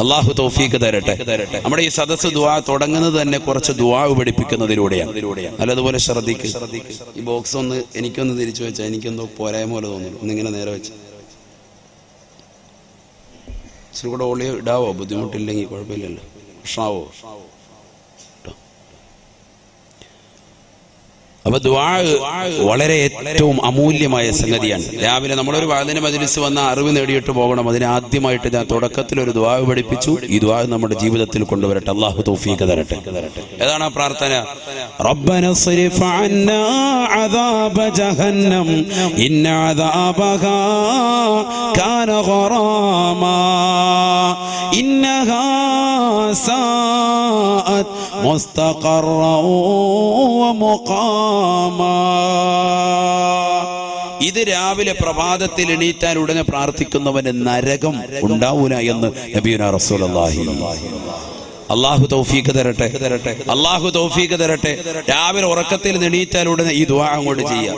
അള്ളാഹു തൗഫീഖ് തരട്ടെ. നമ്മുടെ ഈ സദസ്സ് ദുആ തുടങ്ങുന്നത് തന്നെ കുറച്ച് ദുആ പഠിപ്പിക്കുന്നതിലൂടെയാണ്. നല്ലതുപോലെ ശ്രദ്ധിക്ക്. ഈ ബോക്സ് ഒന്ന് എനിക്കൊന്ന് തിരിച്ചു വെച്ചാൽ എനിക്കെന്തോ പോരായ്മ പോലെ തോന്നുന്നു. ഒന്നിങ്ങനെ നേരെ വെച്ച് ഇച്ചിരി കൂടെ ഓളിയോ ഇടാവോ? ബുദ്ധിമുട്ടില്ലെങ്കിൽ കുഴപ്പമില്ലല്ലോ. പ്രശ്നമാവോ? അപ്പൊ ദുആ വളരെ ഏറ്റവും അമൂല്യമായ സംഗതിയാണ്. രാവിലെ നമ്മളൊരു വാദിന മജ്‌ലിസ് വന്ന അറിവ് നേടിയിട്ട് പോകണം. അതിന് ആദ്യമായിട്ട് ഞാൻ തുടക്കത്തിൽ ഒരു ദുആ പഠിപ്പിച്ചു. ഈ ദുആ നമ്മുടെ ജീവിതത്തിൽ കൊണ്ടുവരട്ടെ. അല്ലാഹു തൗഫീഖ് തരട്ടെ. ഏതാണ് ആ പ്രാർത്ഥന? റബ്ബന സ്രിഫ് അന്നാ അദാബ ജഹന്നം ഇന്ന അദാബഹാ കാന ഗറാമാ ഇന്നഹാ സാഅത് മുസ്തഖറൻ വമുഖാമാ. ഇത് രാവിലെ പ്രഭാതത്തിൽ എണീറ്റാൽ ഉടനെ പ്രാർത്ഥിക്കുന്നവന് നരകം ഉണ്ടാവൂല എന്ന് നബിയുനാ റസൂലുള്ളാഹി. അല്ലാഹു തൗഫീഖ് തരട്ടെ. അല്ലാഹു തൗഫീഖ് തരട്ടെ. രാവിലെ ഉറക്കത്തിൽ എണീറ്റാൽ ഉടനെ ഈ ദുആ അങ്ങോട്ട് ചെയ്യാം.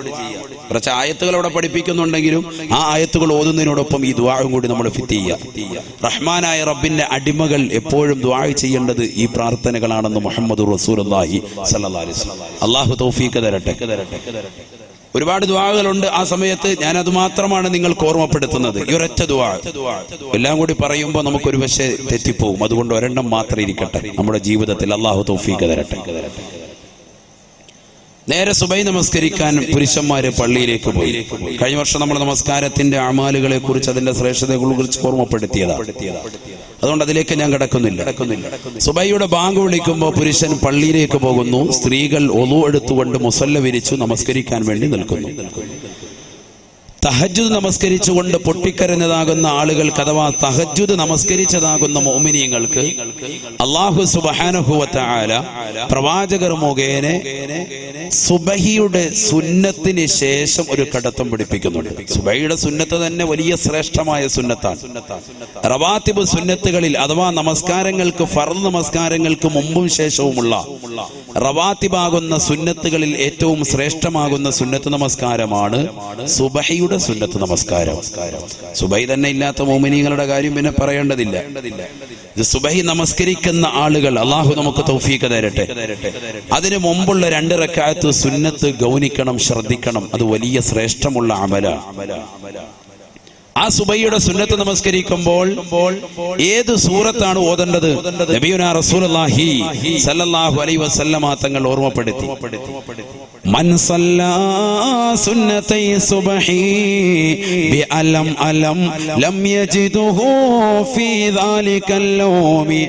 കുറച്ച് ആയത്തുകൾ അവിടെ പഠിപ്പിക്കുന്നുണ്ടെങ്കിലും ആ ആയത്തുകൾ ഓതുന്നതിനോടൊപ്പം ഈ ദുആയും കൂടി നമ്മൾ ഫിറ്റ് ചെയ്യാം. റഹ്മാനായ റബ്ബിന്റെ അടിമകൾ എപ്പോഴും ദുആ ചെയ്യേണ്ടത് ഈ പ്രാർത്ഥനകളാണെന്ന് മുഹമ്മദുർ റസൂലുള്ളാഹി സ്വല്ലല്ലാഹു അലൈഹി വസല്ലം. അല്ലാഹു തൗഫീഖ് തരട്ടെ. ഒരുപാട് ദുആകളുണ്ട്. ആ സമയത്ത് ഞാൻ അത് മാത്രമാണ് നിങ്ങൾക്ക് ഓർമ്മപ്പെടുത്തുന്നത്. ഈ ഒരൊറ്റ ദുആ എല്ലാം കൂടി പറയുമ്പോൾ നമുക്കൊരു പക്ഷേ തെറ്റിപ്പോവും. അതുകൊണ്ട് ഒരെണ്ണം മാത്രം ഇരിക്കട്ടെ നമ്മുടെ ജീവിതത്തിൽ. അല്ലാഹു തൗഫീഖ് തരട്ടെ. നേരെ സുബൈ നമസ്കരിക്കാൻ പുരുഷന്മാര് പള്ളിയിലേക്ക് പോയി. കഴിഞ്ഞ വർഷം നമ്മൾ നമസ്കാരത്തിന്റെ അമാലുകളെ കുറിച്ച് അതിന്റെ ശ്രേഷ്ഠതകളെ കുറിച്ച് ഓർമ്മപ്പെടുത്തിയതാണ്. അതുകൊണ്ട് അതിലേക്ക് ഞാൻ കടക്കുന്നില്ല. സുബൈയുടെ ബാങ്ക് വിളിക്കുമ്പോൾ പുരുഷൻ പള്ളിയിലേക്ക് പോകുന്നു. സ്ത്രീകൾ ഒളു എടുത്തുകൊണ്ട് മുസല്ല വിരിച്ചു നമസ്കരിക്കാൻ വേണ്ടി നിൽക്കുന്നു. തഹജ്ജുദ് നമസ്കരിച്ചുകൊണ്ട് പൊട്ടിക്കരഞ്ഞതാകുന്ന ആളുകൾക്ക്, അഥവാ തഹജ്ജുദ് നമസ്കരിച്ചതാകുന്ന മുഅ്മിനീങ്ങൾക്ക് അല്ലാഹു സുബ്ഹാനഹു വ തആല പ്രവാചകർ മുഖേന സുബഹിയുടെ സുന്നത്തിന് ശേഷം ഒരു കടത്തം പഠിപ്പിക്കുന്നുണ്ട്. സുബഹിയുടെ സുന്നത്ത് തന്നെ വലിയ ശ്രേഷ്ഠമായ സുന്നത്താണ്. റവാത്തിബ് സുന്നത്തുകളിൽ അഥവാ നമസ്കാരങ്ങൾക്ക്, ഫർദ് നമസ്കാരങ്ങൾക്ക് മുമ്പും ശേഷവുമുള്ള റവാത്തിബാകുന്ന സുന്നത്തുകളിൽ ഏറ്റവും ശ്രേഷ്ഠമാകുന്ന സുന്നത്ത് നമസ്കാരമാണ് സുബഹിയുടെ സുന്നത്ത് നമസ്കാരം. സുബഹി തന്നെ ഇല്ലാത്ത മുഅ്മിനീങ്ങളുടെ കാര്യം പിന്നെ പറയേണ്ടതില്ല. സുബഹി നമസ്കരിക്കുന്ന ആളുകൾ അല്ലാഹു നമുക്ക് തൗഫീഖ് തരട്ടെ. അതിനു മുമ്പുള്ള 2 റക്അത്ത് സുന്നത്ത് ഗൗനിക്കണം, ശ്രദ്ധിക്കണം. അത് വലിയ ശ്രേഷ്ഠമുള്ള അമലാണ്. ആ സുബഹിയുടെ സുന്നത്ത് നമസ്കരിക്കുമ്പോൾ ഏത് സൂറത്താണ് ഓതേണ്ടത്? നബിയുനാ റസൂലുള്ളാഹി സ്വല്ലല്ലാഹു അലൈഹി വസല്ലമ തങ്ങൾ ഓർമ്മപ്പെടുത്തി. മൻ സല്ലാ സുന്നത്തൈ സുബ്ഹി ബി അലം അലം ലം യജിദുഹു ഫീ ദാലികൽ യൗമി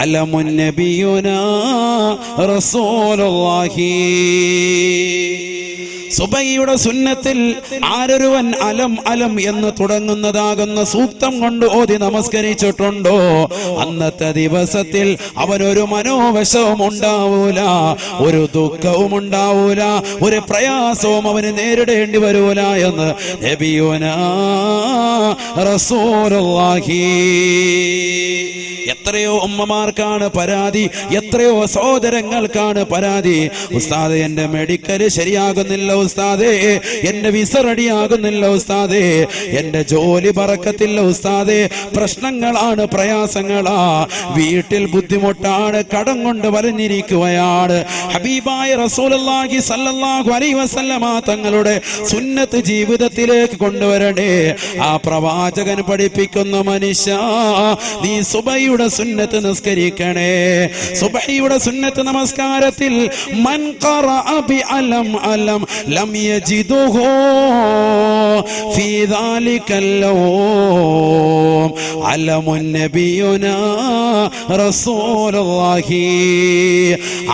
അലമുൻ നബിയുനാ റസൂലുള്ളാഹി. സുബഹിയുടെ സുന്നത്തിൽ ആരൊരുവൻ അലം അലം എന്ന് തുടങ്ങുന്നതാകുന്ന സൂക്തം കൊണ്ട് ഓതി നമസ്കരിച്ചിട്ടുണ്ടോ, അന്നത്തെ ദിവസത്തിൽ അവനൊരു മനോവശവും ഉണ്ടാവൂല, ഒരു ദുഃഖവും ഉണ്ടാവൂല, ഒരു പ്രയാസവും അവന് നേരിടേണ്ടി വരൂല എന്ന് നബിയുനാ റസൂലുള്ളാഹി. എത്രയോ ഉമ്മമാർക്കാണ് പരാതി, എത്രയോ സഹോദരങ്ങൾക്കാണ് പരാതി. ഉസ്താദേ, എന്റെ മെഡിക്കൽ ശരിയാകുന്നില്ല ഉസ്താദേ, എന്റെ വിസ റെഡിയാകുന്നില്ല ഉസ്താദേ, എന്റെ ജോലി ബറക്കത്തില്ല ഉസ്താദേ, പ്രശ്നങ്ങളാണ്, പ്രയാസങ്ങളാ, വീട്ടിൽ ബുദ്ധിമുട്ടാണ്, കടം കൊണ്ട് വലഞ്ഞിരിക്കുകയാണ്. ഹബീബായ റസൂലുള്ളാഹി സ്വല്ലല്ലാഹു അലൈഹി വസല്ലമ തങ്ങളുടെ സുന്നത്ത് ജീവിതത്തിലേക്ക് കൊണ്ടുവരണേ. ആ പ്രവാചകൻ പഠിപ്പിക്കുന്ന മനുഷ്യ, നീ സുബഹിയുടെ സുന്നത്ത് നിസ്കരിക്കണേ. സുബഹിയുടെ സുന്നത്ത് നമസ്കാരത്തിൽ മൻ ഖറഅ ബി അലം അലം ലം യജിദുഹു ഫീ ദാലികൽ യൗം അലമുൻ നബിയുനാ റസൂലുള്ളാഹി.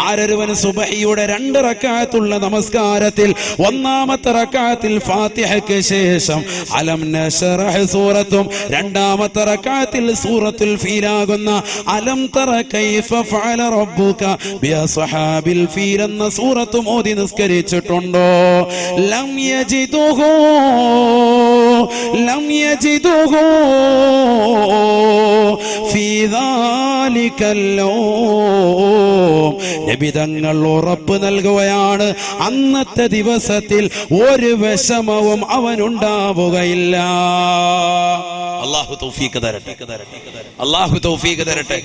ആരൊരുവൻ സുബഹിയുടെ 2 റക്അത്തുള്ള നമസ്കാരത്തിൽ ഒന്നാമത്തെ റക്അത്തിൽ ഫാത്തിഹയ്ക്ക് ശേഷം അലം നശ്റഹ് സൂറത്തും, രണ്ടാമത്തെ റക്അത്തിൽ സൂറത്തുൽ ഫീലാകുന്ന അലം തറ കൈഫ ഫഅല റബ്ബുക ബി അസ്ഹാബിൽ ഫീൽ എന്ന സൂറത്തും ഓതി നിസ്കരിച്ചിട്ടുണ്ടോ? ലം യജിദുഹു ലം യജിദുഹു ഫീ ദാലികൽ യൗം. നബി തങ്ങൾ ഉറപ്പ് നൽകുകയാണ്, അന്നത്തെ ദിവസത്തിൽ ഒരു വിഷമവും അവനുണ്ടാവുകയില്ല. അല്ലാഹു തൗഫീഖ് തരട്ടെ, അല്ലാഹു തൗഫീഖ് തരട്ടെ.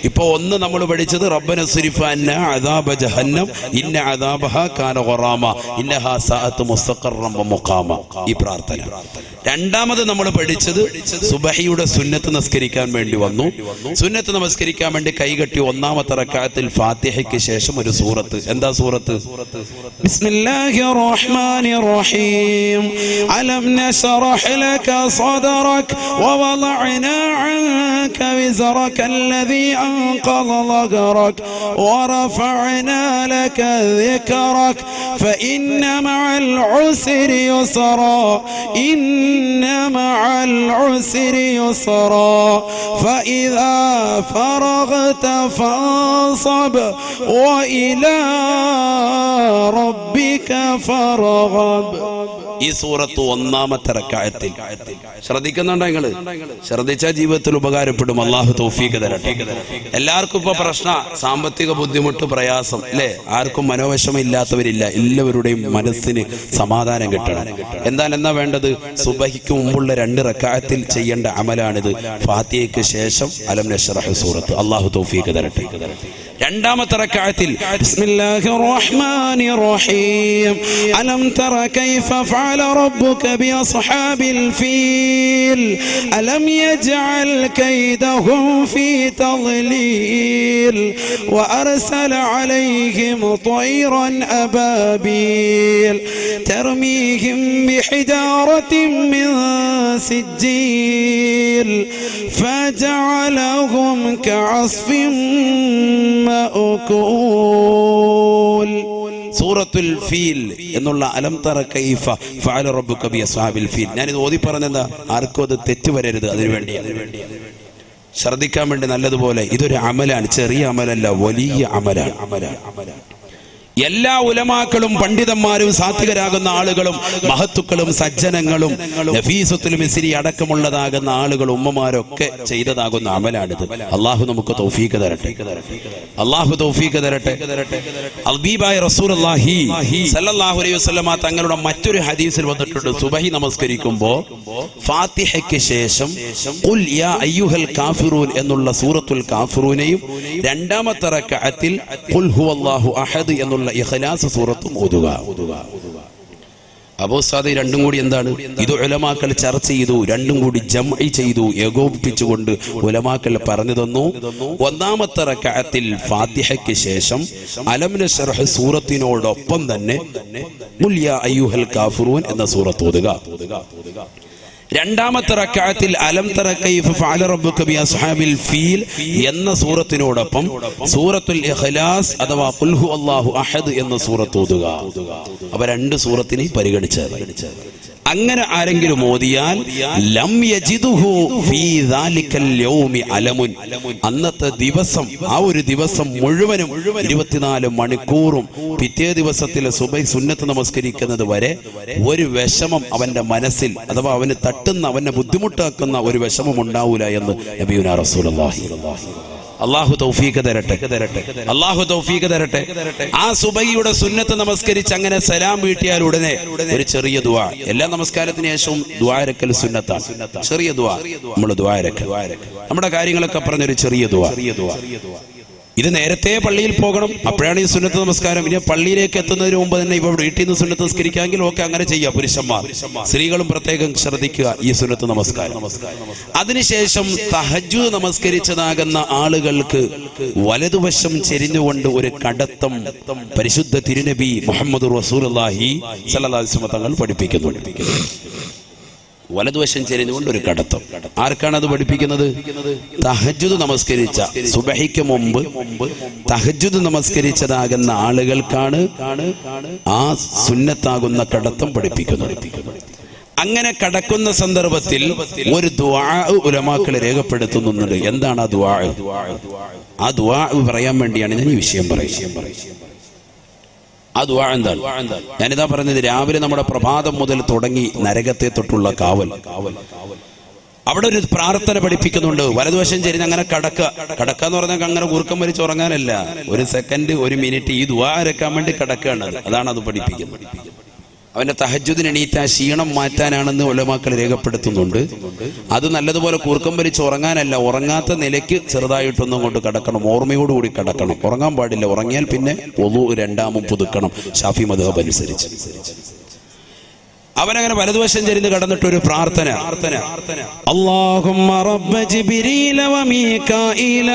ഇപ്പോ ഒന്ന് നമ്മൾ പഠിച്ചത് റബ്ബന സ്രിഫ് അന്നാ അദാബ ജഹന്നം ഇന്ന അദാബഹാ കാന ഖറാമ ഇന്നഹാ സഅത് മുസ്തഖറൻ വ മുഖാമ, ഈ പ്രാർത്ഥന. രണ്ടാമത് നമ്മൾ പഠിച്ചത് സുബഹിയുടെ സുന്നത്ത് നമസ്കരിക്കാൻ വേണ്ടി വന്നു. സുന്നത്ത് നമസ്കരിക്കാൻ വേണ്ടി കൈകെട്ടി ഒന്നാമത്തെ റക്അത്തിൽ ഫാത്തിഹയ്ക്ക് ശേഷം ഒരു സൂറത്ത്. എന്താ സൂറത്ത്? ബിസ്മില്ലാഹിർ റഹ്മാനിർ റഹീം. അലം നശ്റഹ് ലക സദറക വവളഅനാ അൻക വിസ്റക الذي أنقض ظهرك ورفعنا لك ذكرك فإن مع العسر يسرا إن مع العسر يسرا فإذا فرغت فانصب وإلى ربك فارغب. ഈ സൂറത്ത് ഒന്നാമത്തെ റക്അത്തിൽ ശ്രദ്ധിക്കുന്നുണ്ടോ നിങ്ങൾ? ശ്രദ്ധിച്ചാൽ ജീവിതത്തിൽ ഉപകാരപ്പെടും. അല്ലാഹു തൗഫീഖ് തരട്ടെ. എല്ലാവർക്കും ഇപ്പൊ പ്രശ്ന സാമ്പത്തിക ബുദ്ധിമുട്ട്, പ്രയാസം അല്ലേ? ആർക്കും മനോവിഷമം ഇല്ലാത്തവരില്ല. എല്ലാവരുടെയും മനസ്സിന് സമാധാനം കിട്ടണം. എന്താ വേണ്ടത്? സുബഹിക്ക് മുമ്പുള്ള 2 റക്അത്തിൽ ചെയ്യേണ്ട അമലാണിത്. ഫാത്തിഹയ്ക്ക് ശേഷം അലം നശ്റഹ് സൂറത്ത്. അല്ലാഹു തൗഫീഖ് തരട്ടെ. രണ്ടാമത്തെ റക്അത്തിൽ ബിസ്മില്ലാഹിർ റഹ്മാനിർ റഹീം. അലം തറ കൈഫ ഫഅല റബ്ബുക ബിഅസ്ഹാബിൽ ഫീൽ അലം യജ്അൽ കൈദഹും ഫീ തദ്ലീൽ വഅർസല അലൈഹിം طيرا അബാബീൽ തർമീഹിം ബിഹിജാറത്തിൻ മിൻ സിജ്ജീൽ ഫജഅലഹും കഅസ്ഫിൻ സൂറത്തുൽ ഫീൽ എന്നുള്ള അലം തറ കൈഫ ഫഅല റബ്ബുക ബിഅസ്ഹാബിൽ ഫീൽ. ഞാനിത് ഓതി പറഞ്ഞെന്താ? ആർക്കും അത് തെറ്റ് വരരുത്. അതിനുവേണ്ടി ശ്രദ്ധിക്കാൻ വേണ്ടി നല്ലതുപോലെ. ഇതൊരു അമലാണ്, ചെറിയ അമലല്ല, വലിയ അമലാണ്. എല്ലാ ഉലമാക്കളും പണ്ഡിതന്മാരും സാത്വികരാകുന്ന ആളുകളും മഹത്തുക്കളും സജ്ജനങ്ങളും നഫീസത്തുൽ മിസ്രി അടക്കമുള്ളതാകുന്ന ആളുകളും ഉമ്മമാരൊക്കെ ചെയ്തതാകുന്ന അമലാണിത്. അല്ലാഹു നമുക്ക് തൗഫീഖ് തരട്ടെ, അല്ലാഹു തൗഫീഖ് തരട്ടെ. ഹബീബായ റസൂലുള്ളാഹി സ്വല്ലല്ലാഹു അലൈഹി വസല്ലമ തങ്ങളുടെ മറ്റൊരു ഹദീസിൽ വന്നിട്ടുണ്ട്, സുബഹി നമസ്കരിക്കുമ്പോൾ ഫാത്തിഹയ്ക്ക് ശേഷം ഖുൽ യാ അയ്യുഹൽ കാഫിറൂൻ എന്നുള്ള സൂറത്തുൽ കാഫിറൂനെയും രണ്ടാമത്തെ റക്അത്തിൽ ഖുൽ ഹുവല്ലാഹു അഹദ് എന്നുള്ള ഇഖ്ലാസ് സൂറത്തും ഓതുക. അബൂ സാദി രണ്ടും കൂടി എന്താണ്? ഇത് ഉലമാക്കൾ ചർച്ച ചെയ്തു, രണ്ടും കൂടി ജംഇ ചെയ്തു, ഏകോപിപ്പിച്ചുകൊണ്ട് ഉലമാക്കൾ പറഞ്ഞു തന്നു. ഒന്നാമത്തെ റക്അത്തിൽ ഫാത്തിഹയ്ക്ക് ശേഷം അലം നശ്റഹ് സൂറത്തിനോടൊപ്പം തന്നെ ഖുൽ യാ അയ്യുഹൽ കാഫിറൂൻ എന്ന സൂറത്ത് ഓതുക. രണ്ടാമത്തെ റക്അത്തിൽ അലം തറ കൈഫ ഫഅല റബ്ബുക ബിഅസ്ഹാബിൽ ഫീൽ എന്ന സൂറത്തിനോടൊപ്പം സൂറത്തുൽ ഇഖ്ലാസ് അഥവാ ഖുൽ ഹുവല്ലാഹു അഹദ് എന്ന സൂറത്ത് ഓതുക. അപ്പോൾ 2 സൂറത്തിനെ പരിഗണിച്ചത്. അങ്ങനെ ആരെങ്കിലും ഓതിയാൽ ലം യജിദുഹു ഫീ ദാലികൽ യൗമി അലമുൻ, അന്നത്തെ ദിവസം, ആ ഒരു ദിവസം മുഴുവനും 24 മണിക്കൂറും പിറ്റേ ദിവസത്തിലെ സുബഹി സുന്നത്ത് നമസ്കരിക്കുന്നത് വരെ ഒരു വിഷമം അവന്റെ മനസ്സിൽ അഥവാ അവന് തട്ടുന്ന, അവനെ ബുദ്ധിമുട്ടാക്കുന്ന ഒരു വിഷമം ഉണ്ടാവൂല എന്ന് നബിയുനാ റസൂലുള്ളാഹി. അല്ലാഹു തൗഫീഖ് തരട്ടെ, അല്ലാഹു തൗഫീഖ് തരട്ടെ. ആ സുബഹിയുടെ സുന്നത്ത് നമസ്കരിച്ച് അങ്ങനെ സലാം വീട്ടിയാൽ ഉടനെ ഒരു ചെറിയ ദുആ, എല്ലാ നമസ്കാരത്തിന് ശേഷവും ദുആ ഇരക്കൽ സുന്നത്താണ്. ചെറിയ ദുആ, നമ്മൾ ദുആ ഇരക്കൽ, നമ്മുടെ കാര്യങ്ങളൊക്കെ പറഞ്ഞൊരു ചെറിയ ദുആ. ഇത് നേരത്തെ പള്ളിയിൽ പോകണം, അപ്പോഴാണ് ഈ സുന്നത്ത് നമസ്കാരം. ഇനി പള്ളിയിലേക്ക് എത്തുന്നതിന് മുമ്പ് തന്നെ ഇവ വീട്ടിൽ നിന്ന് സുന്നത്ത് നമസ്കരിക്കാമെങ്കിൽ ഓക്കെ, അങ്ങനെ ചെയ്യാം. പുരുഷന്മാർ, സ്ത്രീകളും പ്രത്യേകം ശ്രദ്ധിക്കുക ഈ സുന്നത്ത് നമസ്കാരം. അതിനുശേഷം തഹജ്ജുദ് നമസ്കരിച്ചതാകുന്ന ആളുകൾക്ക് വലതുവശം ചെരിഞ്ഞുകൊണ്ട് ഒരു കടത്തം പരിശുദ്ധ തിരുനബി മുഹമ്മദ് റസൂലുള്ളാഹി സ്വല്ലല്ലാഹു അലൈഹി വസല്ലം തങ്ങൾ പഠിപ്പിക്കുന്നുണ്ട്. വലതുവശം ചെരിഞ്ഞുകൊണ്ട് ഒരു കടത്തം. ആർക്കാണ് അത് പഠിപ്പിക്കുന്നത്? തഹജ്ജുദ് നമസ്കരിച്ച, സുബഹിക്ക് മുമ്പ് തഹജ്ജുദ് നമസ്കരിച്ചതാകുന്ന ആളുകൾക്കാണ് ആ സുന്നത്താകുന്ന കടത്തം പഠിപ്പിക്കുന്നത്. അങ്ങനെ കടക്കുന്ന സന്ദർഭത്തിൽ ഒരു ദുആ ഉലമാക്കൾ രേഖപ്പെടുത്തുന്നുണ്ട്. എന്താണ് ആ ദുആ? ആ ദുആ പറയാൻ വേണ്ടിയാണ് ഞാൻ ഈ വിഷയം പറയുന്നത്. ആ ദുആ എന്താണ്? ഞാനിതാ പറഞ്ഞത്, രാവിലെ നമ്മുടെ പ്രഭാതം മുതൽ തുടങ്ങി നരകത്തെ തൊട്ടുള്ള കാവൽ. അവിടെ ഒരു പ്രാർത്ഥന പഠിപ്പിക്കുന്നുണ്ട്. വലതുവശം ചെരിഞ്ഞ് അങ്ങനെ കടക്കുക എന്ന് പറഞ്ഞാൽ അങ്ങനെ കൂർക്കം വലിച്ച് ഉറങ്ങാനല്ല, ഒരു സെക്കൻഡ് ഒരു മിനിറ്റ് ഈ ദുആ ഇറക്കാൻ വേണ്ടി കടക്കുകയാണ്. അതാണ് അത് പഠിപ്പിക്കുന്നത്. അവന്റെ തഹജ്ജുദിന് എണീറ്റ ക്ഷീണം മാറ്റാനാണെന്ന് ഉലമാക്കൾ രേഖപ്പെടുത്തുന്നുണ്ട്. അത് നല്ലതുപോലെ കൂർക്കം വലിച്ച് ഉറങ്ങാനല്ല, ഉറങ്ങാത്ത നിലയ്ക്ക് ചെറുതായിട്ടൊന്നും അങ്ങോട്ട് കടക്കണം, ഓർമ്മയോടുകൂടി കടക്കണം. ഉറങ്ങാൻ പാടില്ല, ഉറങ്ങിയാൽ പിന്നെ വുളു രണ്ടാമും പുതുക്കണം ഷാഫി മദ്ഹബ് അനുസരിച്ച്. അവനങ്ങനെ വലതുവശം ചെരിഞ്ഞ് കടന്നിട്ടൊരു പ്രാർത്ഥന, അല്ലാഹുമ്മ റബ്ബ ജിബ്രീല വ മീകാഈല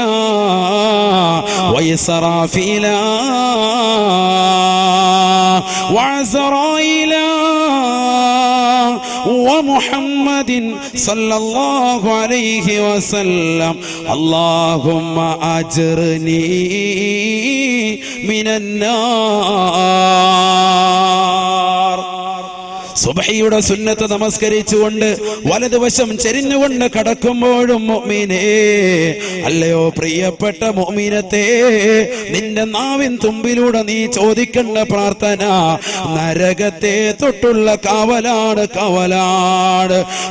വ ഇസ്റാഫീല വ അസ്റാഈല വ മുഹമ്മദിൻ സല്ലല്ലാഹു അലൈഹി വസല്ലം അല്ലാഹുമ്മ അജ്ർനി മിനന്നാർ. സുബ്ഹിയുടെ സുന്നത്ത് നമസ്കരിച്ചുകൊണ്ട് വലതുവശം ചെരിഞ്ഞുകൊണ്ട് കടക്കുമ്പോഴും മുഅ്മിനേ, അല്ലയോ പ്രിയപ്പെട്ട മുഅ്മിനത്തേ, നിന്റെ നാവിൻ തുമ്പിലൂടെ നീ ചോദിക്കേണ്ട പ്രാർത്ഥന നരകത്തെ തൊട്ടുള്ള കാവലാണ്.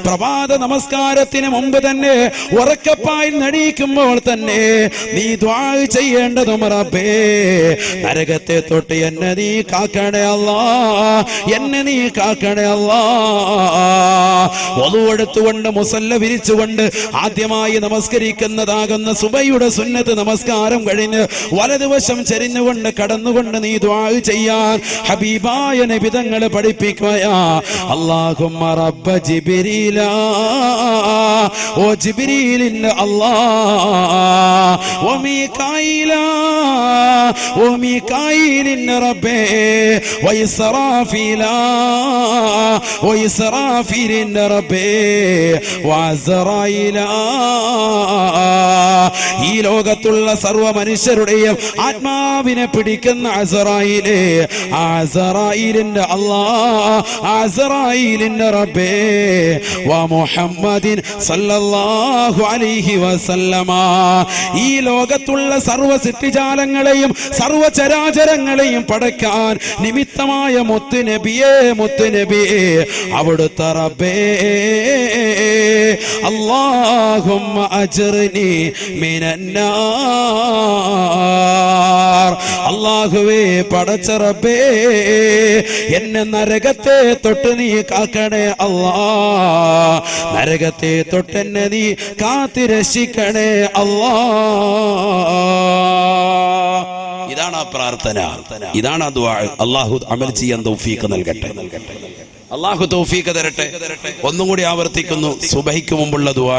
പ്രഭാത നമസ്കാരത്തിന് മുമ്പ് തന്നെ ഉറക്കപ്പായിൽ നടിക്കുമ്പോൾ തന്നെ നീ ദുആ ചെയ്യേണ്ടതും, റബ്ബേ നരകത്തെ തൊട്ട് എന്നെ നീ കാക്കണേ അല്ലാ, എന്നെ നീ കാക്കണേ അല്ലാ. വളുവെടുത്തുകൊണ്ട് മുസല്ല വിരിച്ചുകൊണ്ട് ആദ്യമായി നമസ്കരിക്കുന്നതാകുന്ന സുബഹിയുടെ സുന്നത്ത് നമസ്കാരം കഴിഞ്ഞ് വലതുവശം ചെരിഞ്ഞുകൊണ്ട് കടന്നുകൊണ്ട് നീ ദുആ ചെയ്യാൻ ഹബീബായ നബി തങ്ങൾ പഠിപ്പിക്കുകയാ. അല്ലാഹുമ്മ റബ്ബ ജിബ്രീല, ഓ ജിബ്രീലിന്റെ അല്ലാ, ഓ മീകാഈല, ഓ മീകാഈലിന്റെ റബ്ബേ, വ ഇസ്റാഫീല, ഓ ഇസ്റാഫീലിന്റെ റബ്ബേ, വ അസ്റാഈല. ഈ ലോകത്തുള്ള സർവ്വ മനുഷ്യരുടെയും ആത്മാവിനെ പിടിക്കുന്ന അസ്റാഈലേ, അസ്റാഈലിന്റെ അല്ലാ, അസ്റാഈലിന്റെ റബ്ബേ, വ മുഹമ്മദിൻ സല്ലല്ലാഹു അലൈഹി വസല്ലമ. ഈ ലോകത്തുള്ള സർവ്വ സൃഷ്ടിജാലങ്ങളെയും സർവ്വ ചരാചരങ്ങളെയും പടയ്ക്കാൻ നിമിത്തമായ മുത്ത് നബിയേ, അവിടുത്തെ റബ്ബേ, അല്ലാഹുമ്മ അജ്ർനി മിനന്നാർ. അല്ലാഹുവേ പടച്ച റബ്ബേ, എന്നെ നരകത്തെ തൊട്ട് നീ കാക്കണേ അല്ലാ, നരകത്തെ തൊട്ടെന്നെ നീ കാത്തിരക്ഷിക്കണേ അല്ലാ. ഇതാണ് ആ പ്രാർത്ഥന, ഇതാണ് ആ ദുആ. അല്ലാഹു അമൽ ചെയ്യാൻ തൗഫീഖ് നൽകട്ടെ, അല്ലാഹു തൗഫീഖ് തരട്ടെ. ഒന്നും കൂടി ആവർത്തിക്കുന്നു, സുബഹിക്ക് മുമ്പുള്ള ദുആ,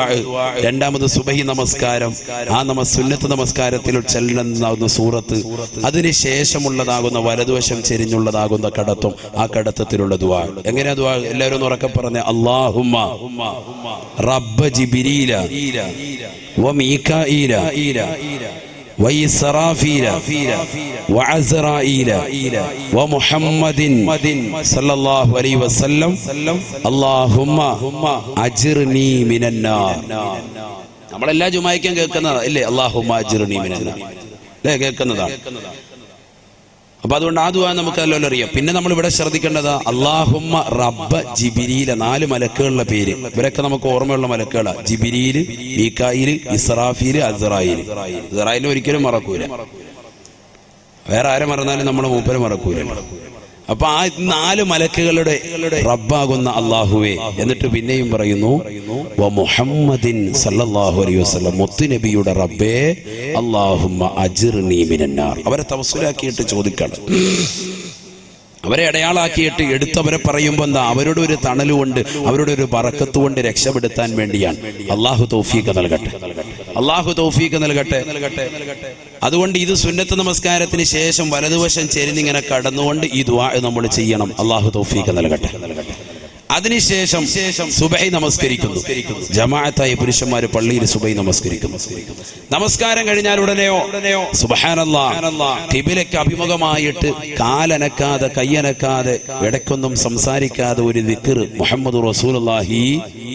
രണ്ടാമത് സുബഹി നമസ്കാരം, ആ സുന്നത്ത് നമസ്കാരത്തിൽ ചെല്ലുന്ന സൂറത്ത്, അതിനുശേഷമുള്ളതാകുന്ന വലതുവശം ചെരിഞ്ഞുള്ളതാകുന്ന കടത്തും, ആ കടത്തത്തിലുള്ള ദുആ. എങ്ങനെയാ ദുആ? എല്ലാവരും ഒന്ന് ഉറക്കെ പറഞ്ഞേ, അല്ലാഹുമ്മ റബ്ബ ജിബ്രീല വ മീകാഈല വ ഇസ്റാഫീല വ അസ്റാഈല വ മുഹമ്മദിൻ സല്ലല്ലാഹു അലൈഹി വസല്ലം അല്ലാഹുമ്മ അജ്ർനി മിനന്നാർ. നമ്മളെല്ലാ ജുമായ്ക്കും കേൾക്കുന്നതാ ഇല്ലേ, അല്ലാഹുമ്മ അജ്ർനി മിനന്നാർ അല്ലേ, കേൾക്കുന്നതാണ്. അപ്പൊ അതുകൊണ്ട് ആ ദുആ നമുക്ക് നല്ലോണം അറിയാം. പിന്നെ നമ്മൾ ഇവിടെ ശ്രദ്ധിക്കേണ്ടത് അല്ലാഹുമ്മ റബ്ബ ജിബ്രീല, 4 മലക്കുകളുടെ പേര്. ഇവരൊക്കെ നമുക്ക് ഓർമ്മയുള്ള മലക്കുകളാ. ജിബ്രീൽ, മീകായിൽ, ഇസ്റാഫീൽ, അസ്റായിൽ. ഇസ്റായിലിനെ ഒരിക്കലും മറക്കൂല, വേറെ ആരെ മറന്നാലും നമ്മൾ മൂപ്പരെ മറക്കൂല. അപ്പൊ ആ 4 മലക്കുകളുടെ റബ്ബാകുന്ന അല്ലാഹുവേ. എന്നിട്ട് പിന്നെയും പറയുന്നു, വ മുഹമ്മദിൻ സല്ലല്ലാഹു അലൈഹി വസല്ലം, മുത്ത് നബിയുടെ റബ്ബേ, അല്ലാഹുമ്മ അജ്ർനി മിനന്നാർ. അവരെ തവസ്സുലാക്കിയിട്ട് ചോദിക്കണം, അവരെ അടയാളാക്കിയിട്ട് എടുത്തവരെ പറയുമ്പോൾ എന്താ, അവരുടെ ഒരു തണലുകൊണ്ട്, അവരുടെ ഒരു ബറക്കത്ത് കൊണ്ട് രക്ഷപ്പെടുത്താൻ വേണ്ടിയാണ്. അല്ലാഹു തൗഫീഖ് നൽകട്ടെ, അല്ലാഹു തൗഫീഖ് നൽകട്ടെ. അതുകൊണ്ട് ഇത് സുന്നത്ത് നമസ്കാരത്തിന് ശേഷം വലതുവശം ചെരിഞ്ഞിങ്ങനെ കടന്നുകൊണ്ട് ഈ ദുആ നമ്മൾ ചെയ്യണം. അല്ലാഹു തൗഫീഖ് നൽകട്ടെ. അതിനുശേഷം സുബഹി നമസ്കരിക്കുന്നു. ജമാഅത്തായി പുരുഷന്മാര് പള്ളിയിൽ സുബഹി നമസ്കരിക്കുന്നു. നമസ്കാരം കഴിഞ്ഞാൽ ഉടനെയോ സുബ്ഹാനല്ലാഹ്, ഖിബിലയ്ക്ക് അഭിമുഖമായിട്ട് കാലനക്കാതെ കയ്യനക്കാതെ ഇടയ്ക്കൊന്നും സംസാരിക്കാതെ ഒരു ദിക്ർ മുഹമ്മദ് റസൂലുള്ളാഹി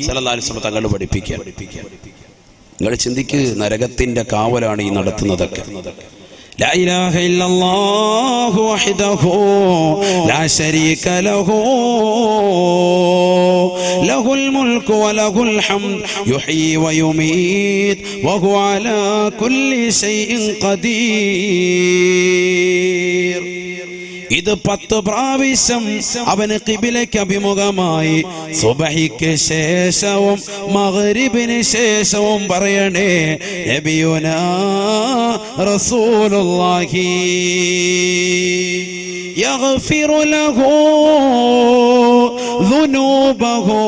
സ്വല്ലല്ലാഹു അലൈഹി വസല്ലം തങ്ങൾ പഠിപ്പിക്കുക. നിങ്ങൾ ചിന്തിക്ക്, നരകത്തിന്റെ കാവലാണ് ഈ നടത്തുന്നതൊക്കെ. لا إله إلا الله وحده لا شريك له له الملك وله الحمد يحيي ويميت وهو على كل شيء قدير. ഇത് 10 പ്രാവശ്യം അവന് ഖിബിലയ്ക്ക് അഭിമുഖമായി സുബ്ഹിക്ക് ശേഷവും മഗ്രിബിന് ശേഷവും പറയണേ നബിയുനാ റസൂലുള്ളാഹി യഗ്ഫിറു ലഹു ദുനൂബഹു.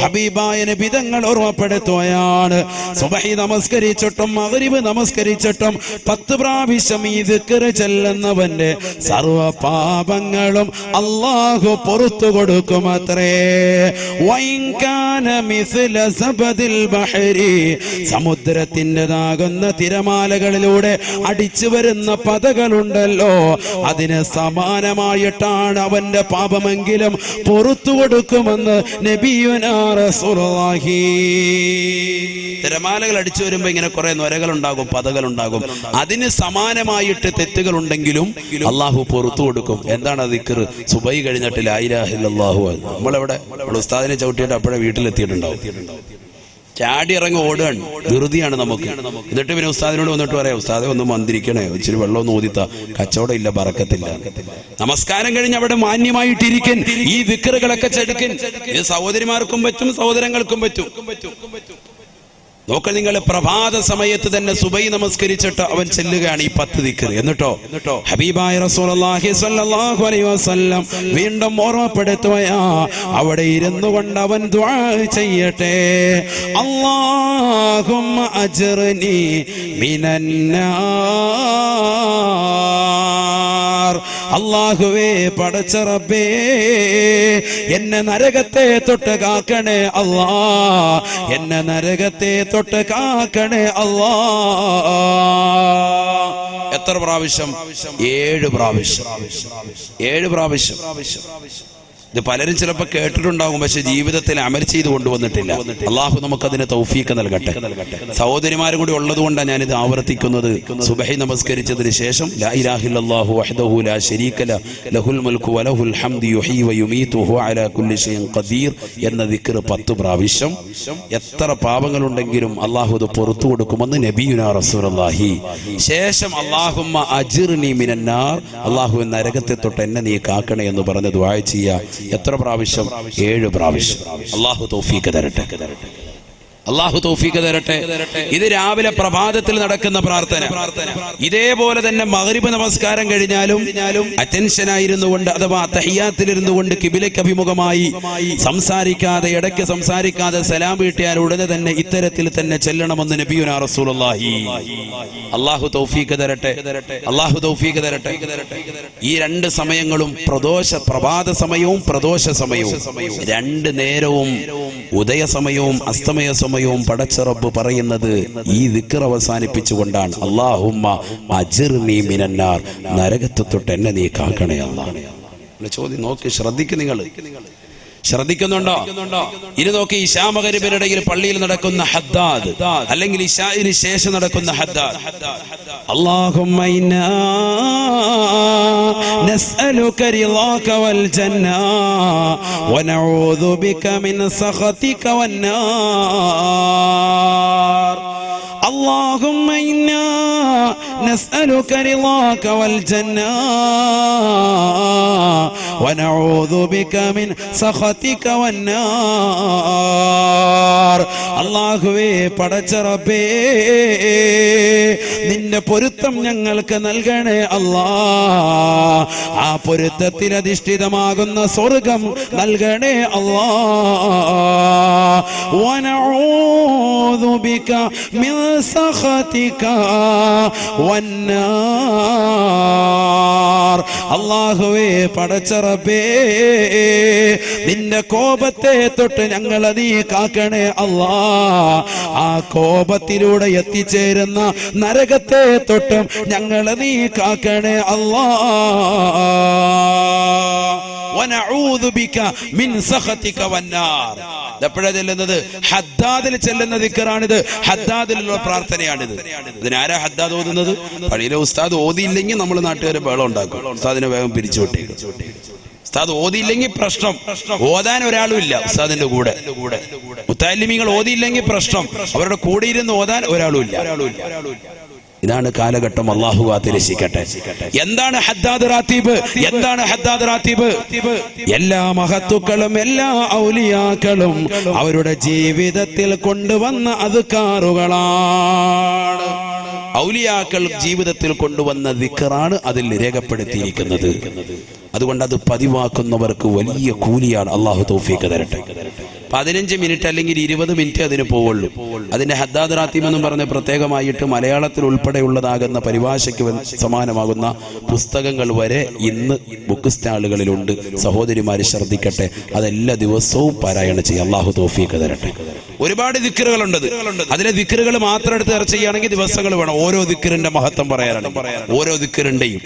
ഹബീബായ നബി തങ്ങൾ ഓർമ്മപ്പെടുത്തുകയാണ്, സുബ്ഹി നമസ്കരിച്ചിട്ടും മഗ്രിബ് നമസ്കരിച്ചിട്ടും 10 പ്രാവശ്യം ഈ ദിക്ർ ചൊല്ലുന്നവന്റെ സർവ പാപങ്ങളും അല്ലാഹു പുറത്തു കൊടുക്കുമത്രേ. വൈൻകാന മിസ്ല സബദിൽ ബഹരി, സമുദ്രത്തിൻ്റെതാകുന്ന തിരമാലകളിലൂടെ അടിച്ചു വരുന്ന പതകളുണ്ടല്ലോ, അതിന് സമാനമായിട്ടാണ് അവന്റെ പാപമെങ്കിലും പുറത്തു കൊടുക്കുമെന്ന് നബിയുനാ റസൂലുള്ളാഹി. തിരമാലകൾ അടിച്ചു വരുമ്പോ ഇങ്ങനെ കുറെ നൊരകളുണ്ടാകും, പതകളുണ്ടാകും. അതിന് സമാനമായിട്ട് തെറ്റുകൾ ഉണ്ടെങ്കിലും അള്ളാഹു പുറത്തു കൊടുക്കും. എന്താണ് ദിക്ർ? സുബഹി കഴിഞ്ഞിട്ട് ലാ ഇലാഹ ഇല്ലല്ലാഹു. നമ്മളെവിടെ ഉസ്താദിനെ ചവിട്ടിയിട്ട് അപ്പോഴേ വീട്ടിലെത്തിയിട്ടുണ്ടാവും. ചാടി ഇറങ്ങി ഓടുകയാണ്, ധൃതിയാണ് നമുക്ക്. എന്നിട്ട് പിന്നെ ഉസ്താദിനോട് വന്നിട്ട് പറയാം, ഉസ്താദെ ഒന്ന് മന്ത്രിക്കണേ, ഇച്ചിരി വെള്ളം ഒന്ന് ഊതിത്ത, കച്ചവടം ഇല്ല, ബറക്കത്തില്ല. നമസ്കാരം കഴിഞ്ഞ് അവിടെ മാന്യമായിട്ടിരിക്കൻ ഈ ദിക്റുകളൊക്കെ ചെടുക്കൻ. ഇത് സഹോദരിമാർക്കും പറ്റും, സഹോദരങ്ങൾക്കും പറ്റും. നോക്ക, നിങ്ങൾ പ്രഭാത സമയത്ത് തന്നെ സുബഹി നമസ്കരിച്ചിട്ട് അവൻ ചെല്ലുകയാണ് ഈ 10 ദിക്ർ. എന്നിട്ടോ ഹബീബായ റസൂലുള്ളാഹി സ്വല്ലല്ലാഹു അലൈഹി വസല്ലം വീണ്ടും ഓർമ്മപ്പെടുത്തുകയാ, അവിടെ ഇരുന്നു കൊണ്ട് അവൻ ദുആ ചെയ്യട്ടെ. അല്ലാഹുമ്മ അജ്ർനി മിനന്നാർ. അല്ലാഹുവേ, പടച്ച റബ്ബേ, എന്നെ നരകത്തെ തൊട്ട് കാക്കണേ അല്ലാ, എന്നെ നരകത്തെ തൊട്ട് കാക്കണേ അല്ലാ. എത്ര പ്രാവശ്യം? 7 പ്രാവശ്യം. 7 പ്രാവശ്യം. ഇത് പലരും ചിലപ്പോൾ കേട്ടിട്ടുണ്ടാകും, പക്ഷെ ജീവിതത്തിൽ അമൽ ചെയ്ത് കൊണ്ടുവന്നിട്ടില്ല. അള്ളാഹു നമുക്കതിന് തൗഫീഖ് നൽകട്ടെ. സഹോദരിമാരും കൂടി ഉള്ളത് കൊണ്ടാണ് ഞാനിത് ആവർത്തിക്കുന്നത്. സുബ്ഹി നമസ്കരിച്ചതിന് ശേഷം ലാ ഇലാഹ ഇല്ലല്ലാഹു വഹ്ദഹു ലാ ശരീക ലഹു ലഹുൽ മുൽക്കു വലഹുൽ ഹംദു യുഹ്യി വയുമീതു വഹുവ അലാ കുല്ലി ഷൈഇൻ ഖദീർ എന്ന ദിക്ർ 10 പ്രാവശ്യം. എത്ര പാപങ്ങളുണ്ടെങ്കിലും അള്ളാഹു അത് പുറത്തു കൊടുക്കുമെന്ന് നബിയുനാ റസൂലുള്ളാഹി. ശേഷം അല്ലാഹുമ്മ അജ്ർനി മിനന്നാർ, അള്ളാഹു നരകത്തെ തൊട്ട് എന്നെ നീ കാക്കണേ എന്ന് പറഞ്ഞ് ദുആ ചെയ്യുക. എത്ര പ്രാവശ്യം? 7 പ്രാവശ്യം. അല്ലാഹു തൗഫീഖ് തരട്ടെ. അല്ലാഹു തൗഫീഖ് തരട്ടെ. ഇത് രാവിലെ പ്രഭാതത്തിൽ നടക്കുന്ന പ്രാർത്ഥന. ഇതേപോലെ തന്നെ മഗ്രിബ് നമസ്കാരം കഴിഞ്ഞാലും അറ്റൻഷനായിരുന്നു കൊണ്ട്, അഥവാ തഹിയ്യാത്തിലിരുന്നു കൊണ്ട് കിബിലയ്ക്ക് അഭിമുഖമായി സംസാരിക്കാതെ, ഇടയ്ക്ക് സംസാരിക്കാതെ സലാം വീട്ടിയാൽ ഉടനെ തന്നെ ഇത്തരത്തിൽ തന്നെ ചെല്ലണമെന്ന് നബിയുനാ റസൂലുള്ളാഹി. അല്ലാഹു തൗഫീഖ് തരട്ടെ. അല്ലാഹു തൗഫീഖ് തരട്ടെ. ഈ 2 സമയങ്ങളും പ്രഭാത സമയവും പ്രദോഷ സമയവും, 2 നേരവും ഉദയ സമയവും അസ്തമയ സമയവും പടച്ച റബ്ബ് പറയുന്നത് ഈ ദിക്ർ അവസാനിപ്പിച്ചുകൊണ്ടാണ്. അല്ലാഹുമ്മ അജ്ർനി മിനന്നാർ, നരകത്തെ തൊട്ട് എന്നെ നീ കാക്കണേ അല്ലാഹ്. ചോദ്യം നോക്കി, ശ്രദ്ധിക്കും. നിങ്ങൾ ശ്രദ്ധിക്കുന്നുണ്ടോ? ഇത് നോക്കി, ഇശാ മഗ്രിബിനിടയിൽ പള്ളിയിൽ നടക്കുന്ന ഹദ്ദാദ്, അല്ലെങ്കിൽ ഇശാഇന് ശേഷം നടക്കുന്ന ഹദ്ദാദ്. അല്ലാഹുമ്മ ഇന്നാ നസ്അലുക റിളാക വൽ ജന്ന വനഊദു ബിക മിൻ സഖതിക വന്നാർ. اللهم إنا نسألك رضاك والجنة ونعوذ بك من سخطك والنار. അല്ലാഹുവേ, പടച്ച റബ്ബേ, നിന്റെ പൊരുത്തം ഞങ്ങൾക്ക് നൽകണേ അല്ലാ. ആ പൊരുത്തത്തിൽ അധിഷ്ഠിതമാകുന്ന സ്വർഗം നൽകണേ അല്ലാ. വനഊദു ബിക മിൻ സഖതിക വന്നാർ. അല്ലാഹുവേ, പടച്ച റബ്ബേ, നിന്റെ കോപത്തെ തൊട്ട് ഞങ്ങളെ നീ കാക്കണേ അല്ലാ. ആ കോപത്തിലൂടെ എത്തിച്ചേരുന്ന നരകത്തെ തൊട്ടും ഞങ്ങളെ നീ കാക്കണേ അല്ലാ. വനഊദു ബിക മിൻ സഖതിക വന്നാർ. ഇതെപ്പോഴാ ചെല്ലുന്നത്? ഹദ്ദാദിൽ ചെല്ലുന്ന ദിക്റാണിത്, ഹദ്ദാദിലുള്ള പ്രാർത്ഥനയാണിത്. ഇതിനാരാ ഹദ്ദാദ് ഓതുന്നത്? പള്ളിയിലെ ഉസ്താദ് ഓതിയില്ലെങ്കിൽ നമ്മൾ നാട്ടുകാരെ ബഹളം ഉണ്ടാക്കും, ഉസ്താദിനെ വേഗം പിരിച്ചു വിട്ടേക്കും. ഉസ്താദ് ഓതിയില്ലെങ്കിൽ പ്രശ്നം, ഓതാൻ ഒരാളും ഇല്ല ഉസ്താദിന്റെ കൂടെ. മുത്തഅല്ലിമീങ്ങൾ ഓതിയില്ലെങ്കിൽ പ്രശ്നം, അവരുടെ കൂടെ ഇരുന്ന് ഓതാൻ ഒരാളും ഇല്ല. ഇതാണ് കാലഘട്ടം. അല്ലാഹു കാത്തിരക്ഷിക്കട്ടെ. എന്താണ് ഹദ്ദാദ് റാത്തീബ്? എന്താണ് ഹദ്ദാദ് റാത്തീബ്? എല്ലാ മഹത്തുക്കളും എല്ലാ ഔലിയാക്കളും അവരുടെ ജീവിതത്തിൽ കൊണ്ടുവന്ന അദ്കാറുകളാണ്. ഔലിയാക്കൾ ജീവിതത്തിൽ കൊണ്ടുവന്ന ദിക്റാണ് അതിൽ രേഖപ്പെടുത്തിയിരിക്കുന്നത്. അതുകൊണ്ട് അത് പതിവാക്കുന്നവർക്ക് വലിയ കൂലിയാണ്. അല്ലാഹു തൗഫീഖ് തരട്ടെ. 15 മിനിറ്റ് അല്ലെങ്കിൽ 20 മിനിറ്റ് അതിന് പോവുള്ളൂ. അതിന്റെ ഹദ്ദാദ് റാത്തീബ് എന്നും പറഞ്ഞ് പ്രത്യേകമായിട്ട് മലയാളത്തിൽ ഉൾപ്പെടെയുള്ളതാകുന്ന പരിഭാഷയ്ക്ക് സമാനമാകുന്ന പുസ്തകങ്ങൾ വരെ ഇന്ന് ബുക്ക് സ്റ്റാളുകളിലുണ്ട്. സഹോദരിമാര് ശ്രദ്ധിക്കട്ടെ, അതെല്ലാ ദിവസവും പാരായണം ചെയ്യുക. അല്ലാഹു തൗഫീഖ് തരട്ടെ. ഒരുപാട് ദിക്റുകളുണ്ട്. അതിലെ ദിക്റുകൾ മാത്രം എടുത്ത് ചർച്ച ചെയ്യുകയാണെങ്കിൽ ദിവസങ്ങൾ വേണം. ഓരോ ദിക്റിന്റെ മഹത്വം പറയാനാണ്, ഓരോ ദിക്റിന്റെയും.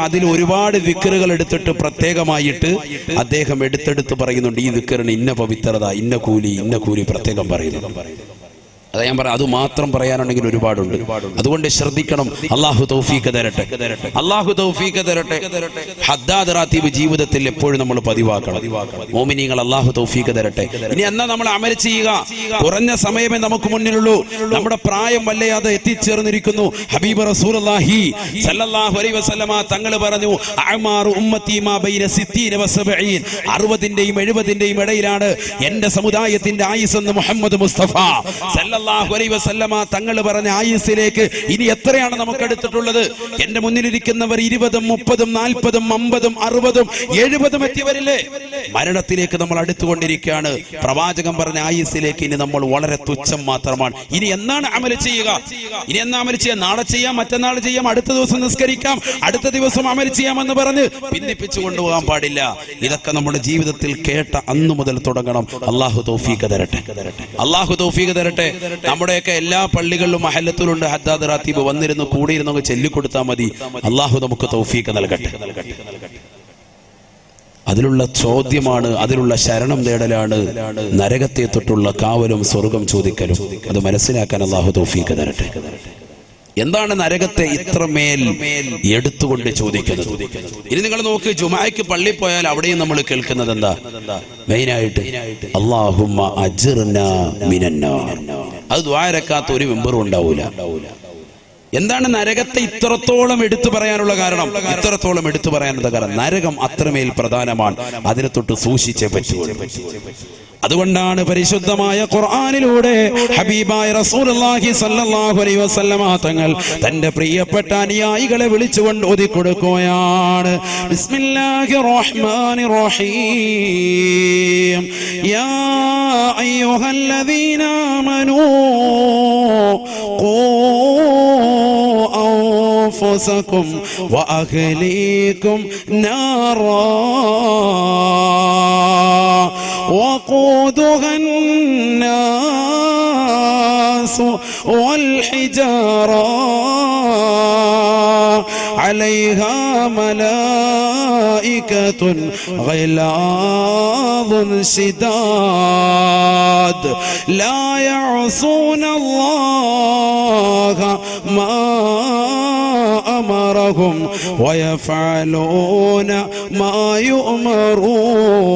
അതിൽ ഒരുപാട് ദിക്റുകൾ എടുത്തിട്ട് പ്രത്യേകമായിട്ട് അദ്ദേഹം എടുത്തെടുത്ത് പറയുന്നുണ്ട്. ഈ ദിക്റിന് ഇന്ന പവിത്രത, ഇന്ന കൂലി പ്രത്യേകം പറയുന്നു. അതാ ഞാൻ പറയാം, അത് മാത്രം പറയാനുണ്ടെങ്കിൽ ഒരുപാടുണ്ട്. അതുകൊണ്ട് ശ്രദ്ധിക്കണം. അല്ലാഹു തൗഫീഖ് തരട്ടെ, അല്ലാഹു തൗഫീഖ് തരട്ടെ. ഹദ്ദാദ് റാത്തീബ് ജീവിതത്തിൽ എപ്പോഴും നമ്മൾ പതിവാക്കണം. മോമിനീങ്ങൾ അല്ലാഹു തൗഫീഖ് തരട്ടെ. ഇനി എന്നാ നമ്മൾ അമൽ ചെയ്യുക? കുറഞ്ഞ സമയമേ നമുക്ക് മുന്നിലുള്ളൂ. നമ്മുടെ പ്രായം വല്ലയാതെ എത്തിച്ചേർന്നിരിക്കുന്നു. ഹബീബ് റസൂലുള്ളാഹി സല്ലല്ലാഹു അലൈഹി വസല്ലമ തങ്ങൾ പറഞ്ഞു, അഅ്മാറു ഉമ്മത്തി മാ ബൈന 60 വ 70. 60ന്റെയും 70ന്റെയും ഇടയിലാണ് എന്റെ സമുദായത്തിന്റെ ആയുസ് എന്ന് മുഹമ്മദ് മുസ്തഫ സല്ലല്ലാഹു അലൈഹി വസല്ലമ തങ്ങൾ പറഞ്ഞ ആയുസ്സിലേക്ക് ഇനി എത്രയാണ് നമുക്ക് എടുത്തിട്ടുള്ളത്? എന്റെ മുന്നിലിരിക്കുന്നവർ 20, 30, 40, 50, 60, 70 എത്തിയവരില്ലേ? മരണത്തിലേക്ക് നമ്മൾ അടുത്തുകൊണ്ടിരിക്കുകയാണ്. പ്രവാചകൻ പറഞ്ഞ ആയുസ്സിലേക്ക് ഇനി നമ്മൾ വളരെ തുച്ഛം മാത്രമാണ്. ഇനി എന്നാണ് അമൽ ചെയ്യുക? ഇനി എന്നാ അമൽ ചെയ്യാം? നാളെ ചെയ്യാം, മറ്റന്നാൾ ചെയ്യാം, അടുത്ത ദിവസം നിസ്കരിക്കാം, അടുത്ത ദിവസം അമൽ ചെയ്യാമെന്ന് പറഞ്ഞ് ഭിന്നിപ്പിച്ചു കൊണ്ടുപോകാൻ പാടില്ല. ഇതൊക്കെ നമ്മുടെ ജീവിതത്തിൽ കേട്ട അന്നു മുതൽ തുടങ്ങണം. അല്ലാഹു തൗഫീഖ് തരട്ടെ, അല്ലാഹു തൗഫീഖ് തരട്ടെ. നമ്മുടെയൊക്കെ എല്ലാ പള്ളികളിലും മഹല്ലത്തിലുണ്ട് ഹദ്ദാദ് റാത്തീബ്. വന്നിരുന്ന് കൂടിയിരുന്നൊക്കെ ചൊല്ലിക്കൊടുത്താൽ മതി. അല്ലാഹു നമുക്ക് തൗഫീഖ് നൽകട്ടെ. അതിലുള്ള ചോദ്യമാണ്, അതിലുള്ള ശരണം തേടലാണ് നരകത്തെ തൊട്ടുള്ള കാവലും സ്വർഗം ചോദിക്കലും. അത് മനസ്സിലാക്കാൻ അല്ലാഹു തൗഫീഖ് തരട്ടെ. എന്താണ് നരകത്തെ ഇത്രമേൽ എടുത്തുകൊണ്ട് ചോദിക്കുന്നത്? ഇനി നിങ്ങൾ നോക്ക്, ജുമായ്ക്ക് പള്ളി പോയാൽ അവിടെയും നമ്മൾ കേൾക്കുന്നത് എന്താ? മെയിനായിട്ട് അല്ലാഹുമ്മ അജ്ർനാ മിനന്നാർ. അത് ദുആരക്കാത്ത ഒരു മെമ്പറും ഉണ്ടാവൂല. എന്താണ് നരകത്തെ ഇത്രത്തോളം എടുത്തു പറയാനുള്ള കാരണം? ഇത്രത്തോളം എടുത്തു പറയാനുള്ള കാരണം നരകം അത്രമേൽ പ്രധാനമാണ്. അതിനെ തൊട്ട് സൂക്ഷിച്ചേ പറ്റൂ. അതുകൊണ്ടാണ് പരിശുദ്ധമായ ഖുർആനിലൂടെ ഹബീബായ റസൂലുള്ളാഹി സ്വല്ലല്ലാഹു അലൈഹി വസല്ലമ തങ്ങൾ തന്റെ പ്രിയപ്പെട്ട അനുയായികളെ വിളിച്ചുകൊണ്ട് ഓതിക്കൊടുക്കുകയാണ്. ബിസ്മില്ലാഹിർ റഹ്മാനിർ റഹീം. യാ അയ്യുഹല്ലദീന ആമനൂ ഖൂ അൻഫുസകും വഅഹ്ലീകും നാറാ وقودها الناس والحجارة عليها ملائكة غلاظ شداد لا يعصون الله ما أمرهم ويفعلون ما يؤمرون.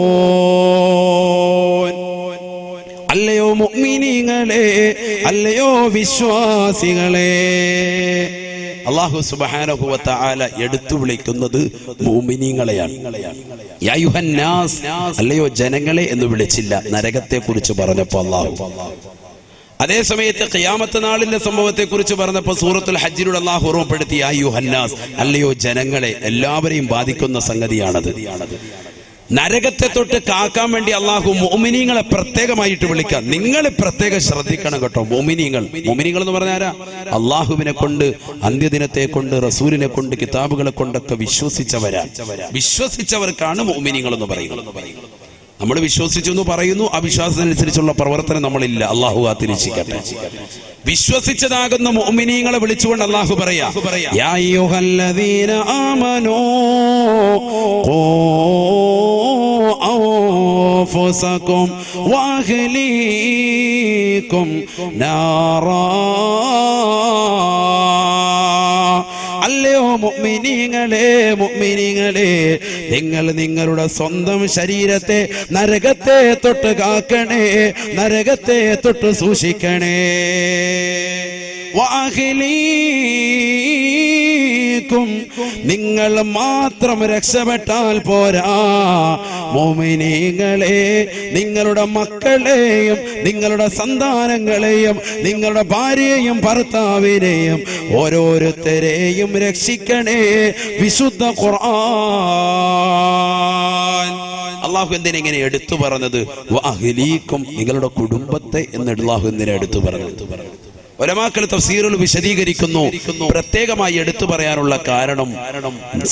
അല്ലയോ മുഅ്മിനീങ്ങളെ, അല്ലയോ വിശ്വാസികളെ, അല്ലാഹു സുബ്ഹാനഹു വ തആല എടുത്തു വിളിക്കുന്നത് മുഅ്മിനീങ്ങളെയാണ്. യാ അയ്യുഹന്നാസ്, അല്ലയോ ജനങ്ങളെ എന്ന് വിളിച്ചില്ല നരകത്തെ കുറിച്ച് പറഞ്ഞപ്പോൾ അല്ലാഹു. അതേ സമയത്ത് ഖിയാമത്ത് നാളിന്റെ സംഭവത്തെ കുറിച്ച് പറഞ്ഞപ്പോൾ സൂറത്തുൽ ഹജ്ജിലൂടെ അല്ലാഹു ഓർമ്മപ്പെടുത്തി യാ അയ്യുഹന്നാസ്, അല്ലയോ ജനങ്ങളെ. എല്ലാവരെയും ബാധിക്കുന്ന സംഗതിയാണത്. നരകത്തെ തൊട്ട് കാക്കാൻ വേണ്ടി അല്ലാഹു മുഅ്മിനീങ്ങളെ പ്രത്യേകമായിട്ട് വിളിക്കാം. നിങ്ങൾ പ്രത്യേകം ശ്രദ്ധിക്കണം കേട്ടോ. മുഅ്മിനീങ്ങൾ എന്ന് പറഞ്ഞാൽ ആരാ? അല്ലാഹുവിനെ കൊണ്ട്, അന്ത്യദിനത്തെ കൊണ്ട്, റസൂലിനെ കൊണ്ട്, കിതാബുകളെ കൊണ്ടൊക്കെ വിശ്വസിച്ചവർക്കാണ് മുഅ്മിനീങ്ങൾ എന്ന് പറയുന്നത്. നമ്മൾ വിശ്വസിച്ചു എന്ന് പറയുന്നു, ആ വിശ്വാസത്തിനനുസരിച്ചുള്ള പ്രവർത്തനം നമ്മളില്ല. അല്ലാഹു കാത്തിരക്ഷിക്കട്ടെ. വിശ്വസിച്ചതാകുന്ന മുഅ്മിനീങ്ങളെ വിളിച്ചുകൊണ്ട് അല്ലാഹു പറയാ, യാ അയ്യുഹല്ലദീന ആമനൂ ഖൂ أنفسكم وأهليكم نارا അല്ലയോ മുഅ്മിനീങ്ങളെ മുഅ്മിനീങ്ങളെ നിങ്ങൾ നിങ്ങളുടെ സ്വന്തം ശരീരത്തെ നരകത്തെ തൊട്ട് കാക്കണേ നരകത്തെ തൊട്ട് സൂക്ഷിക്കണേ വഅഹ്ലീകും നിങ്ങൾ മാത്രം രക്ഷപ്പെട്ടാൽ പോരാ മുഅ്മിനീങ്ങളെ നിങ്ങളുടെ മക്കളെയും നിങ്ങളുടെ സന്താനങ്ങളെയും നിങ്ങളുടെ ഭാര്യയെയും ഭർത്താവിനെയും ഓരോരുത്തരെയും രക്ഷിക്കണേ വിശുദ്ധ ഖുർആൻ അല്ലാഹു എന്തിനെങ്ങനെ എടുത്തു പറഞ്ഞത് വഅഹ്ലീകും നിങ്ങളുടെ കുടുംബത്തെ എന്ന് അല്ലാഹു എന്തിനെ എടുത്തു പറഞ്ഞത് ഉലമാക്കൾ തഫ്സീറുകൾ വിശദീകരിക്കുന്നു പ്രത്യേകമായി എടുത്തു പറയാനുള്ള കാരണം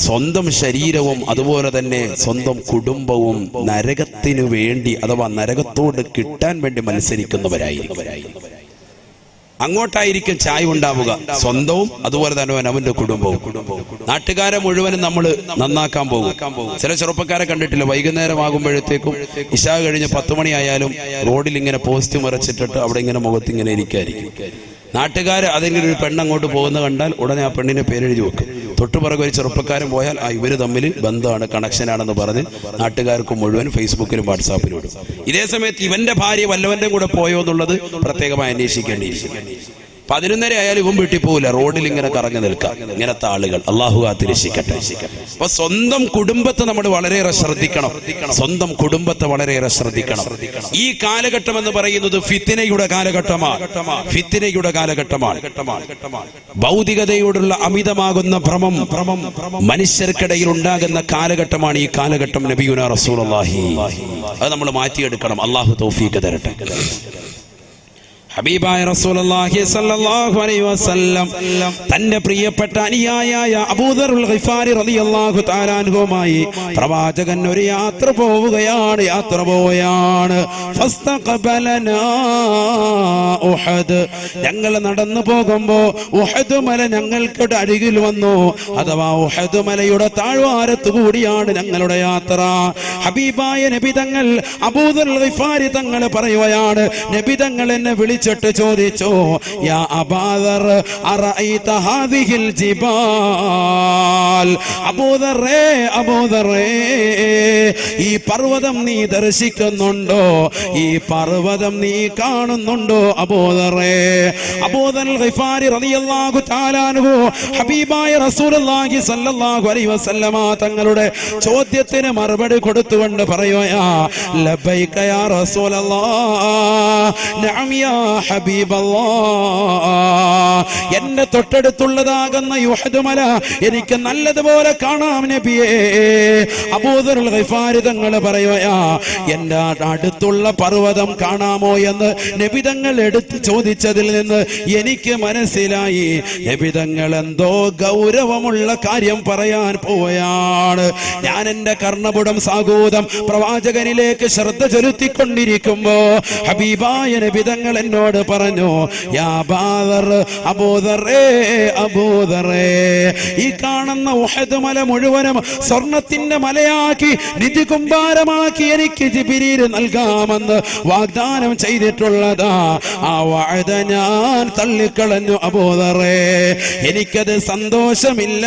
സ്വന്തം ശരീരവും അതുപോലെ തന്നെ സ്വന്തം കുടുംബവും നരകത്തിനു വേണ്ടി അഥവാ നരകത്തോട് കിട്ടാൻ വേണ്ടി മത്സരിക്കുന്നവരായിരിക്കും അങ്ങോട്ടായിരിക്കും ചായ ഉണ്ടാവുക സ്വന്തവും അതുപോലെ തന്നെ അവന്റെ കുടുംബവും നാട്ടുകാരെ മുഴുവനും നമ്മൾ നന്നാക്കാൻ പോകും ചില ചെറുപ്പക്കാരെ കണ്ടിട്ടില്ല വൈകുന്നേരം ആകുമ്പോഴത്തേക്കും ഇശാ കഴിഞ്ഞ് 10 മണിയായാലും റോഡിൽ ഇങ്ങനെ പോസ്റ്റ് മറച്ചിട്ടിട്ട് അവിടെ ഇങ്ങനെ മുഖത്ത് ഇങ്ങനെ ഇരിക്കായിരിക്കും നാട്ടുകാർ അതെങ്കിലും ഒരു പെണ്ണങ്ങോട്ട് പോകുന്ന കണ്ടാൽ ഉടനെ ആ പെണ്ണിനെ പേരെഴുതി വെക്കും തൊട്ടുപുറകെ ഒരു ചെറുപ്പക്കാരൻ പോയാൽ ഇവര് തമ്മിൽ ബന്ധമാണ് കണക്ഷനാണെന്ന് പറഞ്ഞ് നാട്ടുകാർക്ക് മുഴുവൻ ഫേസ്ബുക്കിലും വാട്സാപ്പിലും ഇടും ഇതേ സമയത്ത് ഇവന്റെ ഭാര്യ വല്ലവന്റെ കൂടെ പോയോ എന്നുള്ളത് പ്രത്യേകമായി അന്വേഷിക്കേണ്ടിയിരിക്കും 11:30 ആയാലും ഇവൻ വീട്ടിൽ പോകില്ല റോഡിൽ ഇങ്ങനെ കറങ്ങി നിൽക്കാം ഇങ്ങനത്തെ ആളുകൾ അള്ളാഹു കാത്തിരക്ഷിക്കട്ടെ അപ്പൊ സ്വന്തം കുടുംബത്തെ നമ്മൾ വളരെയേറെ ശ്രദ്ധിക്കണം സ്വന്തം കുടുംബത്തെ വളരെയേറെ ശ്രദ്ധിക്കണം ഈ കാലഘട്ടം എന്ന് പറയുന്നത് ഫിത്നയുടെ കാലഘട്ടമാണ് ഭൗതികതയോടുള്ള അമിതമാകുന്ന ഭ്രമം മനുഷ്യർക്കിടയിൽ ഉണ്ടാകുന്ന കാലഘട്ടമാണ് ഈ കാലഘട്ടം നബിയുനാ റസൂലുള്ളാഹി അത് നമ്മൾ മാറ്റിയെടുക്കണം അള്ളാഹു തൗഫീഖ് തരട്ടെ ഹബീബായ റസൂലുള്ളാഹി സ്വല്ലല്ലാഹു അലൈഹി വസല്ലം തന്റെ പ്രിയപ്പെട്ട അനുയായിയായ അബൂദറുൽ ഗിഫാരി റളിയല്ലാഹു തആല അൻഹുമായി പ്രവാചകൻ ഒരു യാത്ര പോവുകയാണ് ഫസ്തഖബലനാ ഉഹദ് ഞങ്ങൾ നടന്നു പോകുമ്പോൾ ഉഹദ് മല ഞങ്ങൾക്ക് അരികിൽ വന്നു അഥവാ ഉഹദ് മലയുടെ താഴ്വാരത്ത് കൂടിയാണ് ഞങ്ങളുടെ യാത്ര ഹബീബായ നബി തങ്ങൾ അബൂദറുൽ ഗിഫാരി തങ്ങൾ പറയുകയാണ് നബി തങ്ങൾ എന്നെ വിളിച്ചിട്ട് ചോദിച്ചു യാ അബൂദർ അറഅയ്ത ഹാദിഹിൽ ജിബാൽ അബൂദറേ ഈ പർവ്വതം നീ ദർശിക്കുന്നുണ്ടോ ഈ പർവ്വതം നീ കാണുന്നുണ്ടോ അബൂദറേ അബൂദർ ഗിഫാരി റളിയല്ലാഹു തആല അൻഹു ഹബീബായ റസൂലുള്ളാഹി സ്വല്ലല്ലാഹു അലൈഹി വസല്ലമ തങ്ങളുടെ ചോദ്യത്തിന് മറുപടി കൊടുത്തുകൊണ്ട് പറയുകയാ ലബൈക യാ റസൂലല്ലാഹ് നഅം യാ ഹബീബല്ലാഹ് എന്റെ തൊട്ടടുത്തുള്ളതാകുന്ന ഉഹദ് മല എനിക്ക് നല്ലതുപോലെ കാണാം നബിയേ അബൂദറുൽ ഗിഫാരി തങ്ങൾ പറയുകയാ എന്റെ അടുത്തുള്ള പർവ്വതം കാണാമോ എന്ന് നബി തങ്ങൾ എടുത്ത് ചോദിച്ചതിൽ നിന്ന് എനിക്ക് മനസ്സിലായി നബി തങ്ങൾ എന്തോ ഗൗരവമുള്ള കാര്യം പറയാൻ പോവുകയാണ് ഞാൻ എന്റെ കർണപുടം സാഗൂതം പ്രവാചകനിലേക്ക് ശ്രദ്ധ ചെലുത്തിക്കൊണ്ടിരിക്കുമ്പോ ഹബീബായ നബി തങ്ങൾ എന്നോട് പറഞ്ഞു യാ അബൂദറേ ഈ കാണുന്ന ഉഹദ് മല മുഴുവനും സ്വർണത്തിന്റെ മലയാക്കി നിധി കുമ്പാരമാക്കി എനിക്ക് ജിബ്രീൽ നൽകാമെന്ന് വാഗ്ദാനം ചെയ്തിട്ടുള്ളതാ ആ വഅദ ഞാൻ തള്ളിക്കളഞ്ഞു അബൂദറേ എനിക്കത് സന്തോഷമില്ല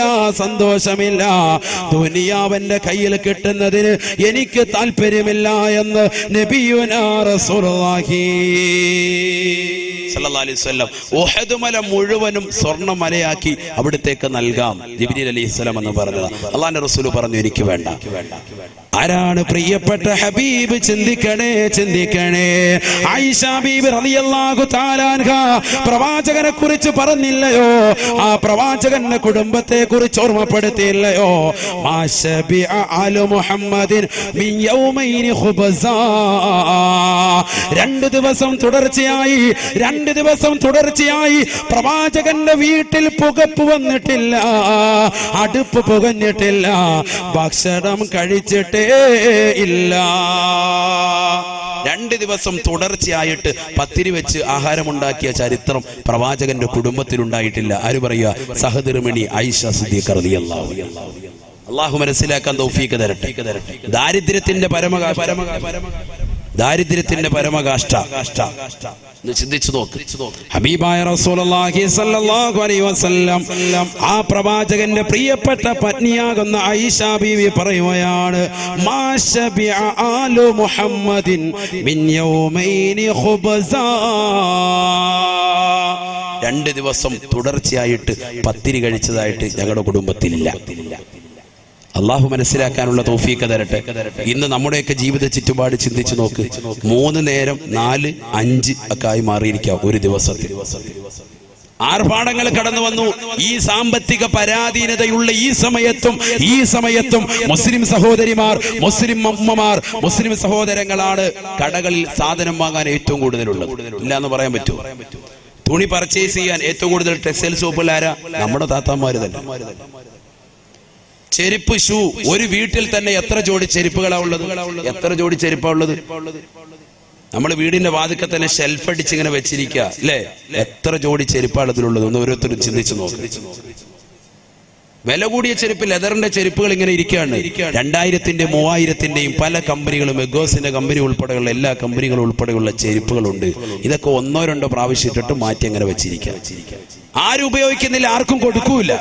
ദുനിയാവന്റെ കയ്യിൽ കിട്ടുന്നതിന് എനിക്ക് താല്പര്യമില്ല എന്ന് നബിയുനാ റസൂലുള്ളാഹി സല്ലല്ലാഹു അലൈഹി വസല്ലം ഉഹദ് മല മുഴുവനും സ്വർണ്ണമലയാക്കി അവിടത്തേക്ക് നൽകാം ജിബ്രീൽ അലൈഹിസ്സലാം എന്ന് പറഞ്ഞത് അല്ലാഹുവിന്റെ റസൂൽ പറഞ്ഞു എനിക്ക് വേണ്ട ആരാണ് പ്രിയപ്പെട്ട ഹബീബ് ചിന്തിക്കണേ ആയിഷ ബീബി റളിയല്ലാഹു തആല അൻഹാ പ്രവാചകനെ കുറിച്ച് പറഞ്ഞില്ലയോ ആ പ്രവാചകന്റെ കുടുംബത്തെ കുറിച്ച് ഓർമ്മപ്പെടുത്തിയില്ലയോ മാശബിഅ ആലു മുഹമ്മദിൻ മിൻ യൗമൈനി ഖുബസാ 2 ദിവസം തുടർച്ചയായി പ്രവാചകന്റെ വീട്ടിൽ പുകപ്പ് വന്നിട്ടില്ല അടുപ്പ് പുകഞ്ഞിട്ടില്ല ഭക്ഷണം കഴിച്ചിട്ടേ ഇല്ല 2 ദിവസം തുടർച്ചയായിട്ട് പത്തിരി വെച്ച് ആഹാരമുണ്ടാക്കിയ ചരിത്രം പ്രവാചകന്റെ കുടുംബത്തിൽ ഉണ്ടായിട്ടില്ല ആര് പറയുക സഹധർമ്മിണി ആയിഷ സിദ്ദീഖ റളിയല്ലാഹു അൻഹ അള്ളാഹു മനസ്സിലാക്കാൻ തൗഫീഖ് തരട്ടെ. ദാരിദ്ര്യത്തിന്റെ പരമകാഷ്ട ചിന്തിച്ചു നോക്ക്. ഹബീബായ റസൂലുള്ളാഹി സ്വല്ലല്ലാഹു അലൈഹി വസല്ലം ആ പ്രവാചകന്റെ പ്രിയപ്പെട്ട പത്നിയാകുന്ന ആയിഷ ബീവി പറയുകയാണ്, മാ ശബിഅ ആലു മുഹമ്മദിൻ മിൻ യൗമൈനി ഖുബ്സാ. 2 ദിവസം തുടർച്ചയായിട്ട് പത്തിരി കഴിച്ചതായിട്ട് ഞങ്ങളുടെ കുടുംബത്തിലില്ല. അള്ളാഹു മനസ്സിലാക്കാനുള്ള തൗഫീഖ് തരട്ടെ. ഇന്ന് നമ്മുടെയൊക്കെ ജീവിത ചുറ്റുപാട് ചിന്തിച്ചു നോക്ക്. 3 നേരം 4, 5 ഒക്കെ ആയി മാറിയിരിക്കാം ഒരു ദിവസത്തിൽ. ആർഭാടങ്ങൾ കടന്നു വന്നു. ഈ സാമ്പത്തിക പരാധീനതയുള്ള ഈ സമയത്തും മുസ്ലിം സഹോദരിമാർ, മുസ്ലിം അമ്മമാർ, മുസ്ലിം സഹോദരങ്ങളാണ് കടകളിൽ സാധനം വാങ്ങാൻ ഏറ്റവും കൂടുതലുള്ളത്. ഇല്ല എന്ന് പറയാൻ പറ്റുമോ? തുണി പർച്ചേസ് ചെയ്യാൻ ഏറ്റവും കൂടുതൽ ടെക്സ്റ്റൈൽ ഷോപ്പിലാരാ? നമ്മുടെ താത്താമാര് തന്നെ. ചെരുപ്പ്, ഷൂ, ഒരു വീട്ടിൽ തന്നെ എത്ര ജോഡി ചെരുപ്പുകളാ ഉള്ളത്? എത്ര ജോഡി ചെരുപ്പാ ഉള്ളത്? നമ്മൾ വീടിന്റെ വാതിൽക്കൽ തന്നെ ഷെൽഫ് അടിച്ച് ഇങ്ങനെ വെച്ചിരിക്കുക അല്ലേ? എത്ര ജോഡി ചെരുപ്പാണ് അതിലുള്ളത്? ഒന്ന് ഓരോരുത്തരും ചിന്തിച്ചു നോക്ക്. വില കൂടിയ ചെരുപ്പ്, ലെതറിന്റെ ചെരുപ്പുകൾ ഇങ്ങനെ ഇരിക്കുകയാണ്. 2000-ന്റെയും 3000-ന്റെയും പല കമ്പനികളും, എഗോസിന്റെ കമ്പനി ഉൾപ്പെടെയുള്ള എല്ലാ കമ്പനികളും ഉൾപ്പെടെയുള്ള ചെരുപ്പുകളുണ്ട്. ഇതൊക്കെ 1-2 പ്രാവശ്യം ഇട്ടിട്ട് മാറ്റി അങ്ങനെ വെച്ചിരിക്കുക. ആരും ഉപയോഗിക്കുന്നില്ല, ആർക്കും കൊടുക്കൂല.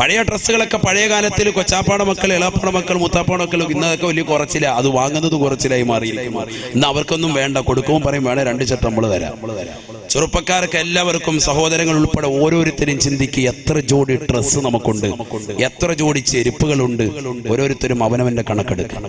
പഴയ ഡ്രസ്സുകളൊക്കെ പഴയ കാലത്തിൽ കൊച്ചാപ്പാട മക്കൾ, ഇളാപ്പാട മക്കൾ, മുത്താപ്പാട മക്കൾ ഇന്നതൊക്കെ വലിയ കുറച്ചില്ല, അത് വാങ്ങുന്നത് കുറച്ചിലായി മാറി. ഇന്ന് അവർക്കൊന്നും വേണ്ട, കൊടുക്കുമ്പോൾ പറയും വേണേ 2 ചട്ടം നമ്മൾ തരാം. ചെറുപ്പക്കാർക്ക് എല്ലാവർക്കും, സഹോദരങ്ങൾ ഉൾപ്പെടെ ഓരോരുത്തരും ചിന്തിക്കുക, എത്ര ജോഡി ഡ്രസ്സ് നമുക്കുണ്ട്, എത്ര ജോഡി ചെരുപ്പുകളുണ്ട്. ഓരോരുത്തരും അവനവന്റെ കണക്കെടുക്കുക.